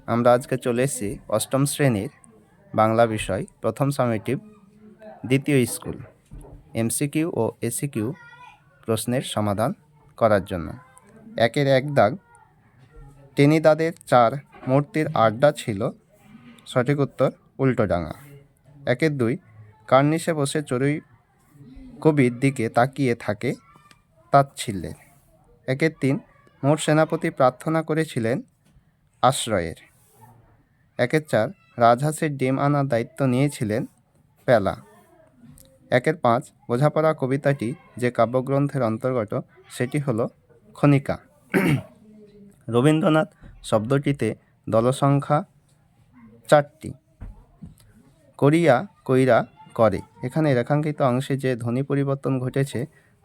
আমরা আজকে চলে এসেছি অষ্টম শ্রেণীর বাংলা বিষয় প্রথম সামেটিভ দ্বিতীয় স্কুল এমসিকিউ ও এসিকিউ প্রশ্নের সমাধান করার জন্য। 1-এর 1 দাগ, টেনিদাদের 4 মূর্তির আড্ডা ছিল, সঠিক উত্তর উল্টোডাঙা। 1-এর 2, কার্নিশে বসে চড়ুই কবির দিকে তাকিয়ে থাকে তাচ্ছিল্যে। 1-এর 3, মোট সেনাপতি প্রার্থনা করেছিলেন আশ্রয়ের। 1-এর 4, রাজহাঁসের ডিম আনার দায়িত্ব নিয়েছিলেন পেলা। 1-এর 5, বোঝাপড়া কবিতাটি যে কাব্যগ্রন্থের অন্তর্গত সেটি হলো খনিকা। রবীন্দ্রনাথ শব্দটিতে দলসংখ্যা 4টি। করিয়া কইরা করে, এখানে রেখাঙ্কিত অংশে যে ধ্বনি পরিবর্তন ঘটেছে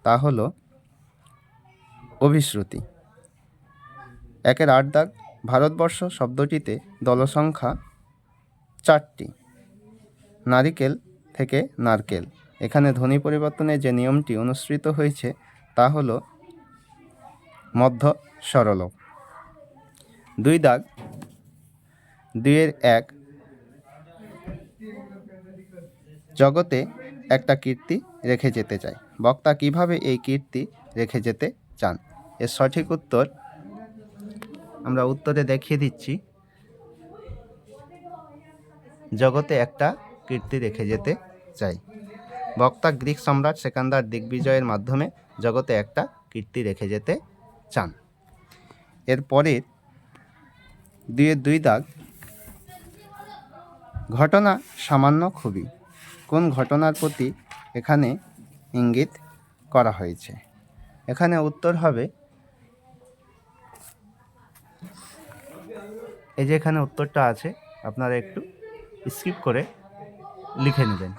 তা হলো অভিশ্রুতি। 1-এর 8 দাগ, ভারতবর্ষ শব্দটিতে দলসংখ্যা 4টি। নারিকেল থেকে নারকেল, এখানে ধ্বনি পরিবর্তনের যে নিয়মটি অনুসৃত হয়েছে তা হলো মধ্য সরল। 2 দাগ, 2-এর 1, জগতে একটা কীর্তি রেখে যেতে চাই। বক্তা কিভাবে এই কীর্তি রেখে যেতে চান? এর সঠিক উত্তর আমরা উত্তরে দেখিয়ে দিচ্ছি। জগতে একটা কীর্তি রেখে যেতে চাই। বক্তা গ্রিক সম্রাট সেকান্দার দিগ্বিজয়ের মাধ্যমে জগতে একটা কীর্তি রেখে যেতে চান। এরপরের 2-এর 2 দাগ, ঘটনা সামান্য খুবই, কোন ঘটনার প্রতি এখানে ইঙ্গিত করা হয়েছে? এখানে উত্তর হবে, এই যে এখানে উত্তরটা আছে, আপনারা একটু স্কিপ করে লিখে নেবেন।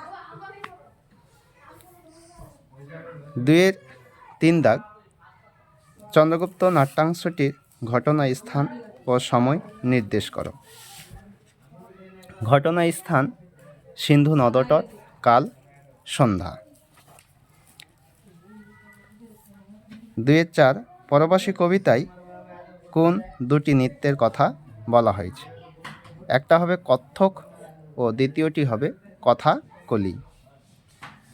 2-এর 3 দাগ, চন্দ্রগুপ্ত নাট্যাংশটির ঘটনা, স্থান ও সময় নির্দেশ করো। ঘটনা স্থান সিন্ধু নদতট, কাল সন্ধ্যা। 2-এর 4, পরবাসী কবিতায় কোন দুটি নৃত্যের কথা বলা হয়েছে? একটা হবে কত্থক ও দ্বিতীয়টি হবে কথাকলি।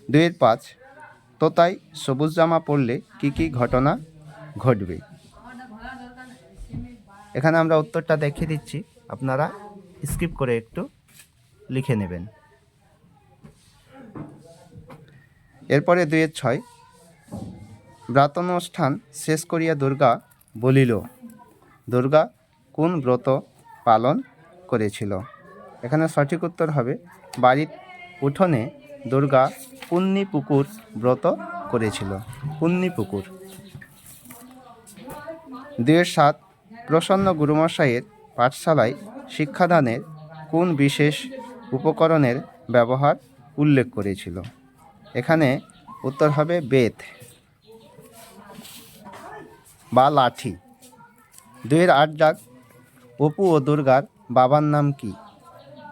2-এর 5, তোতাই সবুজ জামা পরলে কি কি ঘটনা ঘটবে? এখানে আমরা উত্তরটা দেখিয়ে দিচ্ছি, আপনারা স্কিপ করে একটু লিখে নেবেন। এরপরে 2-এর 6, ব্রাতনুষ্ঠান শেষ করিয়া দুর্গা বলিল, দুর্গা কোন ব্রত পালন করেছিল? এখানে সঠিক উত্তর হবে, বাড়ির উঠোনে দুর্গা পুণ্যি পুকুর ব্রত করেছিল, পুণ্যি পুকুর। 2-এর 7, প্রসন্ন গুরুমশাইয়ের পাঠশালায় শিক্ষাদানের কোন বিশেষ উপকরণের ব্যবহার উল্লেখ করেছিল? এখানে উত্তর হবে বেত বা লাঠি। 2-এর 8 দাগ, অপু ও দুর্গার বাবার নাম কি?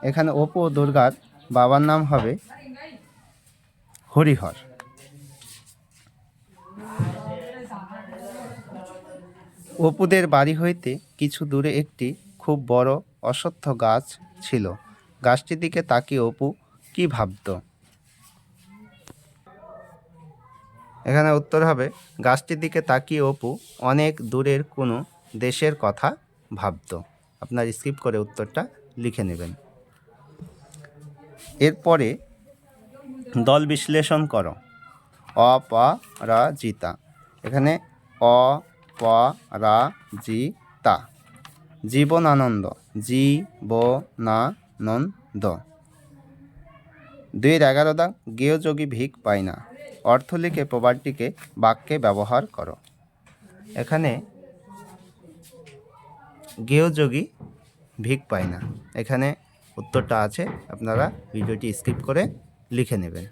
এখানে অপু ও দুর্গার বাবার নাম হবে হরিহর। অপুদের বাড়ি হইতে কিছু দূরে একটি খুব বড় অশ্বত্থ গাছ ছিল, গাছটির দিকে তাকিয়ে অপু কি ভাবত? এখানে উত্তর হবে, গাছটির দিকে তাকিয়ে অপু অনেক দূরের কোনো দেশের কথা ভাবত। আপনার স্কিপ করে উত্তরটা লিখে নেবেন। এরপরে দল বিশ্লেষণ করো। অপরাজিতা, এখানে অপরাজিতা। জীবনানন্দ, জীবনানন্দ। 2-এর 11 দাগ, গেয় যোগী ভিক পায় না, অর্থ লিখে প্রবাদটিকে বাক্যে ব্যবহার করো। এখানে গেয় যোগী ভিক পায় না, এখানে উত্তরটা আছে, আপনারা ভিডিওটি স্কিপ করে লিখে নেবেন।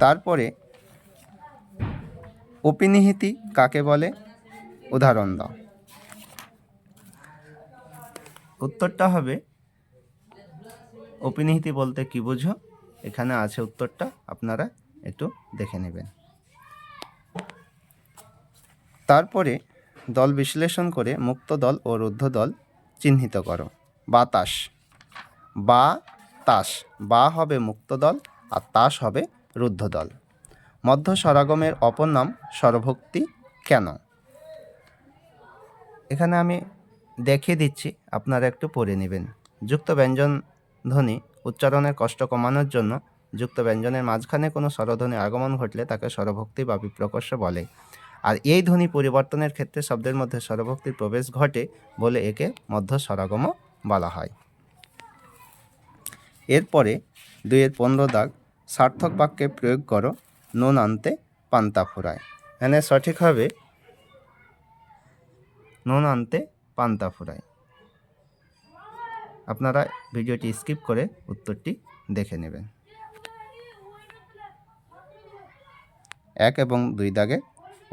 তারপরে অপিনিহিতি কাকে বলে? উদাহরণ দাও। উত্তরটা হবে, অপিনিহিতি বলতে কি বুঝো? এখানে আছে উত্তরটা, আপনারা একটু দেখে নেবেন। তারপরে দল বিশ্লেষণ করে মুক্ত দল ও রুদ্ধ দল চিহ্নিত করো। বাতাস, বা তাস, বা হবে মুক্ত দল আর তাস হবে রুদ্ধ দল। মধ্য স্বরাগমের অপর নাম স্বরভক্তি কেন? এখানে আমি দেখিয়ে দিচ্ছি, আপনারা একটু পড়ে নেবেন। যুক্ত ব্যঞ্জন ধ্বনি উচ্চারণের কষ্ট কমানোর জন্য যুক্ত ব্যঞ্জনের মাঝখানে কোনো স্বরধ্বনি আগমন ঘটলে তাকে স্বরভক্তি বা বিপ্রকর্ষ বলে। আর এই ধ্বনি পরিবর্তনের ক্ষেত্রে শব্দের মধ্যে স্বরভক্তির প্রবেশ ঘটে বলে একে মধ্য স্বরাগমও বলা হয়। এরপরে 2-এর 15 দাগ, সার্থক বাক্যে প্রয়োগ করো নুন আনতে পান্তা ফুরায়। এখানে সঠিক হবে নুন আনতে পান্তা ফুরায়। আপনারা ভিডিওটি স্কিপ করে উত্তরটি দেখে নেবেন। 1 এবং 2 দাগে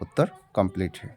উত্তর কমপ্লিট হয়।